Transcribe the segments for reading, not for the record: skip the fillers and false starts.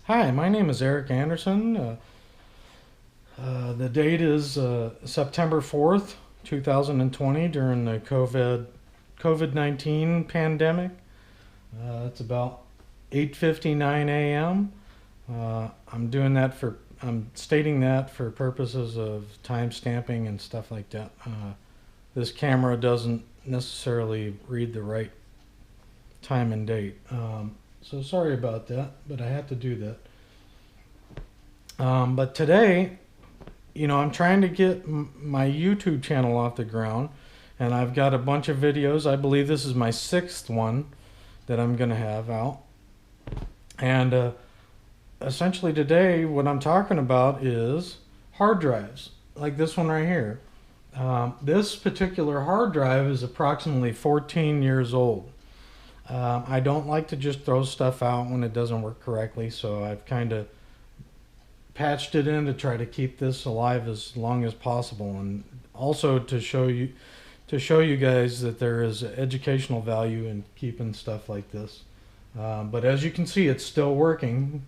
Hi, my name is Eric Anderson. The date is September 4th, 2020, during the COVID-19 pandemic. It's about 8:59 a.m. I'm stating that for purposes of time stamping and stuff like that. This camera doesn't necessarily read the right time and date. So sorry about that, but I had to do that. But today, I'm trying to get my YouTube channel off the ground, and I've got a bunch of videos. I believe this is my sixth one that I'm going to have out. And essentially today, what I'm talking about is hard drives, like this one right here. This particular hard drive is approximately 14 years old. I don't like to just throw stuff out when it doesn't work correctly, so I've kind of patched it in to try to keep this alive as long as possible, and also to show you guys that there is educational value in keeping stuff like this. But as you can see, it's still working.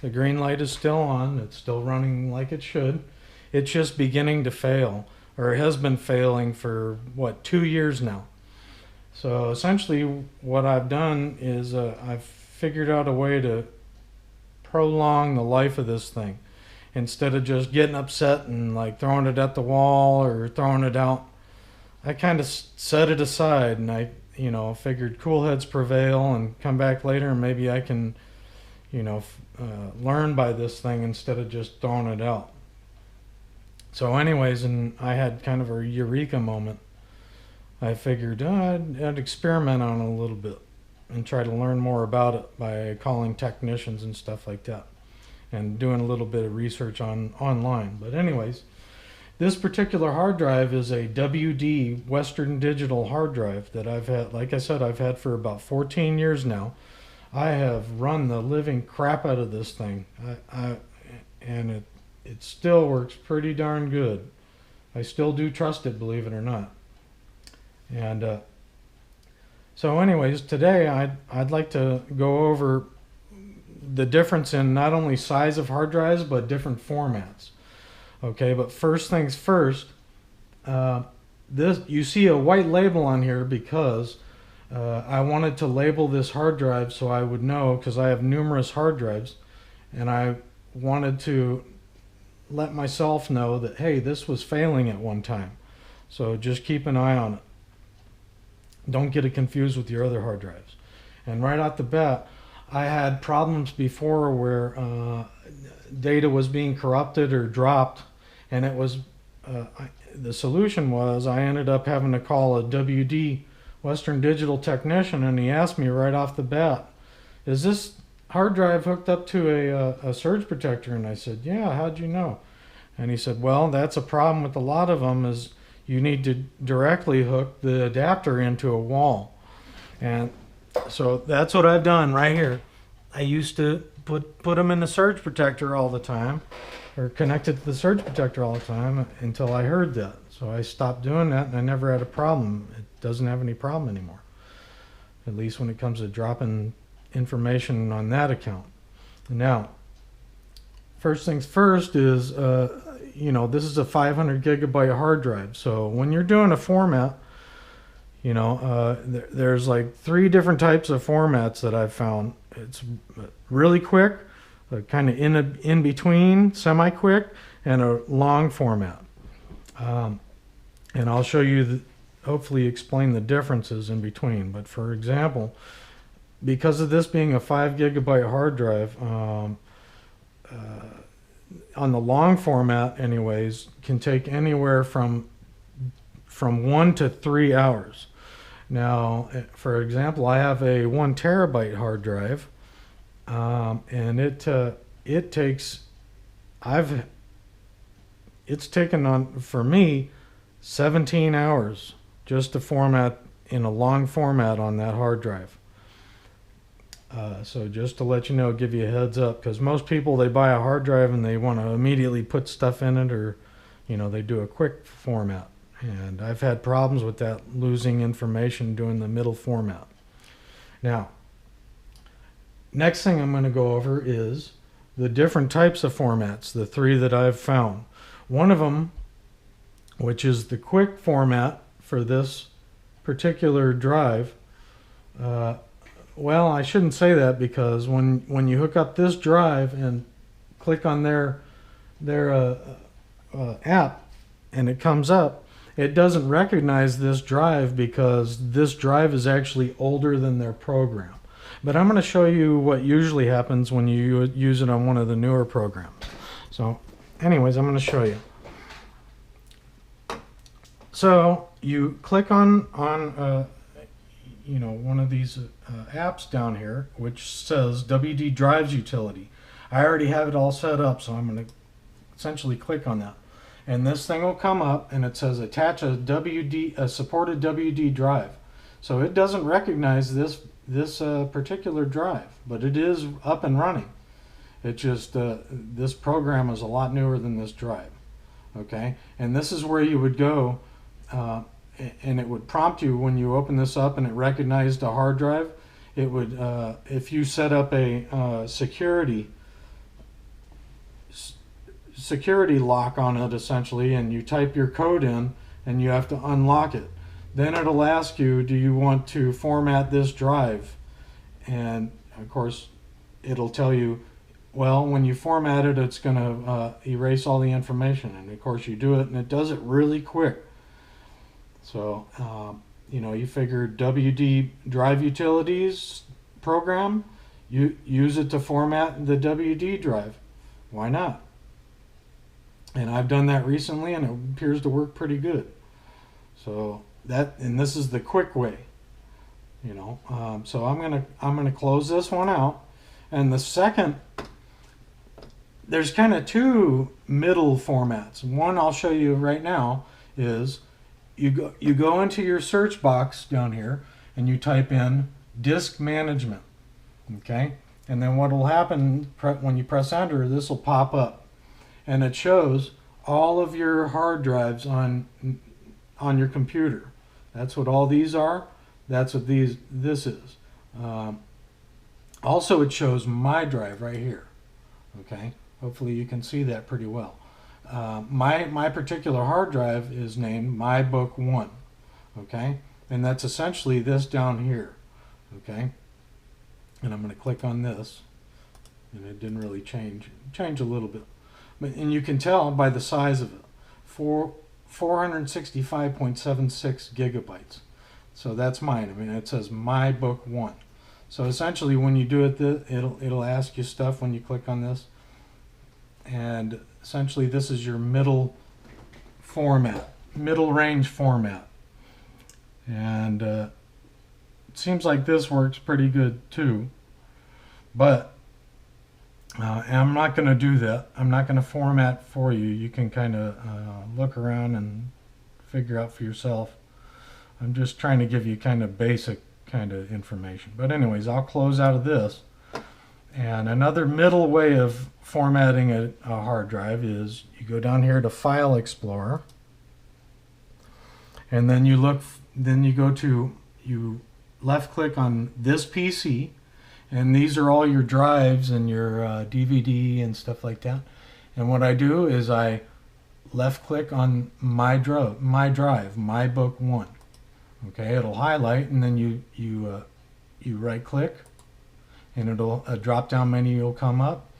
The green light is still on. It's still running like it should. It's just beginning to fail, or has been failing for 2 years now. So essentially what I've done is I've figured out a way to prolong the life of this thing instead of just getting upset and like throwing it at the wall or throwing it out. I kind of set it aside, and I figured cool heads prevail and come back later, and maybe I can learn by this thing instead of just throwing it out. So anyways, and I had kind of a eureka moment. I figured I'd experiment on it a little bit and try to learn more about it by calling technicians and stuff like that, and doing a little bit of research online. But anyways, this particular hard drive is a WD Western Digital hard drive that I've had, like I said, I've had for about 14 years now. I have run the living crap out of this thing, and it still works pretty darn good. I still do trust it, believe it or not. And so anyways, today I'd like to go over the difference in not only size of hard drives, but different formats. Okay, but first things first, you see a white label on here because I wanted to label this hard drive so I would know, because I have numerous hard drives, and I wanted to let myself know that, hey, this was failing at one time. So just keep an eye on it. Don't get it confused with your other hard drives. And right off the bat, I had problems before where data was being corrupted or dropped, and it was the solution was I ended up having to call a WD Western Digital technician, and he asked me right off the bat, "Is this hard drive hooked up to a surge protector?" And I said, "Yeah, how'd you know?" And he said, "Well, that's a problem with a lot of them, is you need to directly hook the adapter into a wall." And so that's what I've done right here. I used to put them in the surge protector all the time, or connected to the surge protector all the time, until I heard that. So I stopped doing that, and I never had a problem. It doesn't have any problem anymore, at least when it comes to dropping information on that account. Now, first things first is this is a 500 gigabyte hard drive. So when you're doing a format, there's like 3 different types of formats that I've found. It's really quick, kind of in between, semi-quick, and a long format. And I'll show you, hopefully explain the differences in between. But for example, because of this being a 5 gigabyte hard drive, on the long format anyways, can take anywhere from 1 to 3 hours. Now, for example, I have a 1 terabyte hard drive, and it takes, it's taken on, for me, 17 hours just to format in a long format on that hard drive. So just to let you know, give you a heads up, because most people, they buy a hard drive and they want to immediately put stuff in it, or they do a quick format. And I've had problems with that, losing information doing the middle format. Now, Next thing I'm going to go over is the different types of formats, the three that I've found. One of them, which is the quick format for this particular drive, well, I shouldn't say that, because when you hook up this drive and click on their app and it comes up, it doesn't recognize this drive because this drive is actually older than their program. But I'm going to show you what usually happens when you use it on one of the newer programs. So anyways, I'm going to show you. So you click on you know, one of these apps down here, which says WD Drives Utility. I already have it all set up, so I'm going to essentially click on that. And this thing will come up and it says attach a supported WD drive. So it doesn't recognize this particular drive, but it is up and running. It just this program is a lot newer than this drive. Okay, and this is where you would go, and it would prompt you when you open this up and it recognized a hard drive. It would, if you set up a security lock on it, essentially, and you type your code in and you have to unlock it, then it'll ask you, do you want to format this drive? And of course it'll tell you, well, when you format it, it's going to erase all the information. And of course you do it, and it does it really quick. So you know, you figure WD Drive Utilities program, you use it to format the WD drive. Why not? And I've done that recently, and it appears to work pretty good. So that, and this is the quick way, you know. So I'm gonna close this one out. And the second, there's kind of two middle formats. One I'll show you right now is you go into your search box down here and you type in disk management. Okay, and then what will happen when you press enter, this will pop up, and it shows all of your hard drives on your computer. That's what all these are. That's what this is. Also, it shows my drive right here. Okay, hopefully you can see that pretty well. My particular hard drive is named My Book 1. Okay, and that's essentially this down here. Okay, and I'm going to click on this, and it didn't really change a little bit, but and you can tell by the size of it, 465.76 gigabytes. So that's mine. I mean, it says My Book 1. So essentially, when you do it, it'll ask you stuff when you click on this, and essentially this is your middle range format. And it seems like this works pretty good too, but I'm not going to do that. I'm not going to format for you. You can kind of look around and figure out for yourself. I'm just trying to give you kind of basic kind of information. But anyways, I'll close out of this. And another middle way of formatting a hard drive is you go down here to File Explorer, and then you left click on this PC, and these are all your drives and your DVD and stuff like that. And what I do is I left click on my drive, My Book 1. Okay, it'll highlight, and then you right click, and it'll a drop down menu will come up,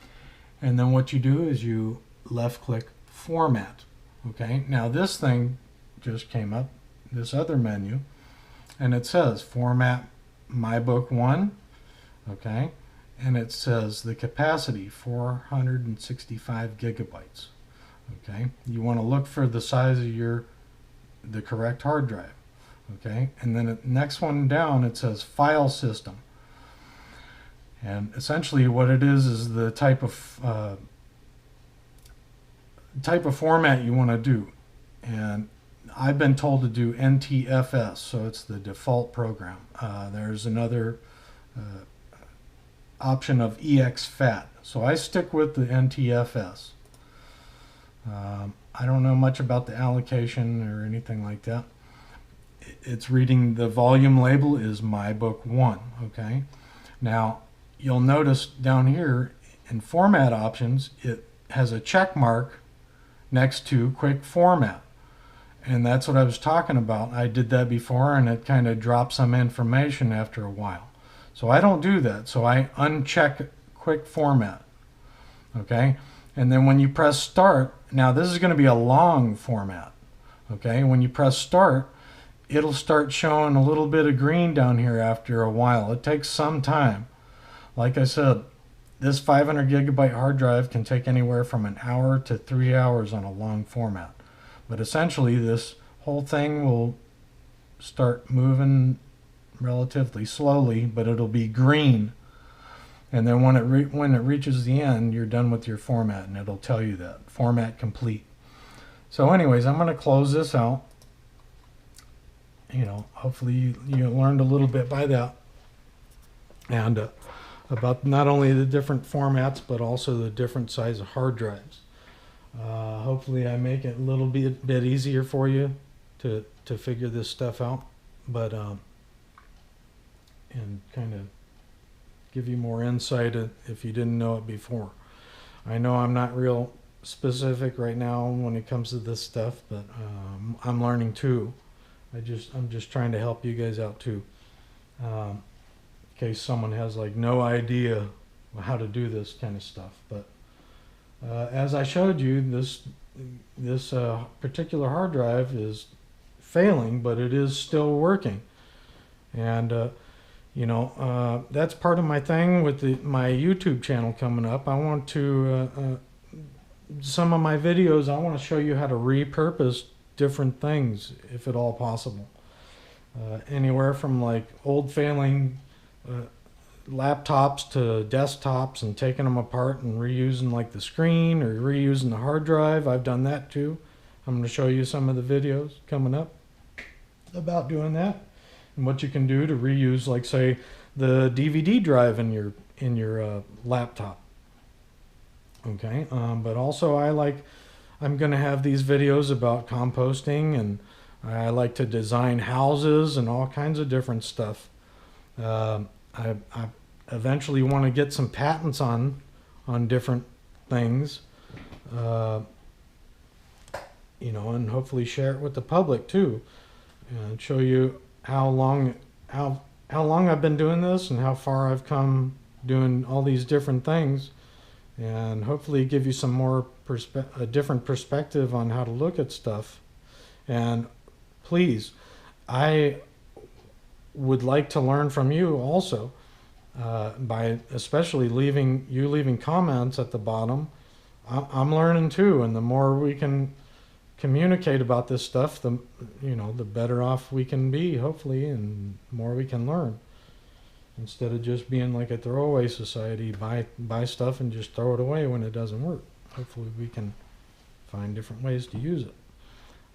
and then what you do is you left click Format. Okay, now this thing just came up, this other menu, and it says Format My Book 1. Okay, and it says the capacity 465 gigabytes. Okay, you want to look for the size of the correct hard drive. Okay, and then the next one down, it says File System. And essentially what it is the type of format you want to do. And I've been told to do NTFS, so it's the default program. There's another option of EXFAT, so I stick with the NTFS. I don't know much about the allocation or anything like that. It's reading the volume label is My Book 1. Okay, now you'll notice down here in format options, it has a check mark next to quick format. And that's what I was talking about. I did that before, and it kind of dropped some information after a while. So I don't do that. So I uncheck quick format. Okay? And then when you press start, now this is going to be a long format. Okay? When you press start, it'll start showing a little bit of green down here after a while. It takes some time. Like I said, this 500 gigabyte hard drive can take anywhere from an hour to 3 hours on a long format. But essentially, this whole thing will start moving relatively slowly, but it'll be green. And then when it reaches the end, you're done with your format, and it'll tell you that. Format complete. So anyways, I'm going to close this out. You know, hopefully you learned a little bit by that. And about not only the different formats, but also the different size of hard drives. Hopefully I make it a little bit easier for you to figure this stuff out, but and kind of give you more insight if you didn't know it before. I know I'm not real specific right now when it comes to this stuff, but I'm learning too. I'm just trying to help you guys out too, in case someone has like no idea how to do this kind of stuff. But as I showed you, this particular hard drive is failing, but it is still working. And you know, that's part of my thing with my YouTube channel coming up. I want to some of my videos, I want to show you how to repurpose different things, if at all possible. Anywhere from like old failing laptops to desktops, and taking them apart and reusing like the screen or reusing the hard drive. I've done that too. I'm going to show you some of the videos coming up about doing that, and what you can do to reuse, like say the DVD drive in your laptop. Okay, but also I'm going to have these videos about composting, and I like to design houses and all kinds of different stuff. I eventually want to get some patents on different things, you know, and hopefully share it with the public too, and show you how long I've been doing this and how far I've come doing all these different things, and hopefully give you some more a different perspective on how to look at stuff. And please, I would like to learn from you also, by especially leaving comments at the bottom. I'm learning too, and the more we can communicate about this stuff, the better off we can be, hopefully, and more we can learn, instead of just being like a throwaway society, buy stuff and just throw it away when it doesn't work. Hopefully we can find different ways to use it.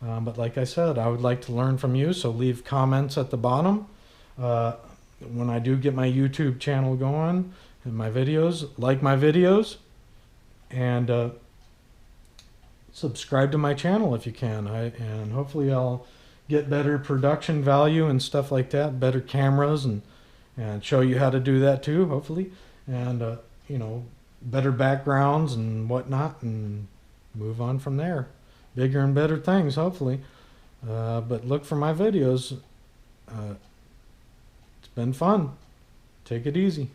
But like I said, I would like to learn from you, so leave comments at the bottom. When I do get my YouTube channel going and my videos, like my videos, and subscribe to my channel if you can. And hopefully I'll get better production value and stuff like that, better cameras, and show you how to do that too, hopefully, and you know, better backgrounds and whatnot, and move on from there. Bigger and better things, hopefully. But look for my videos. It's been fun. Take it easy.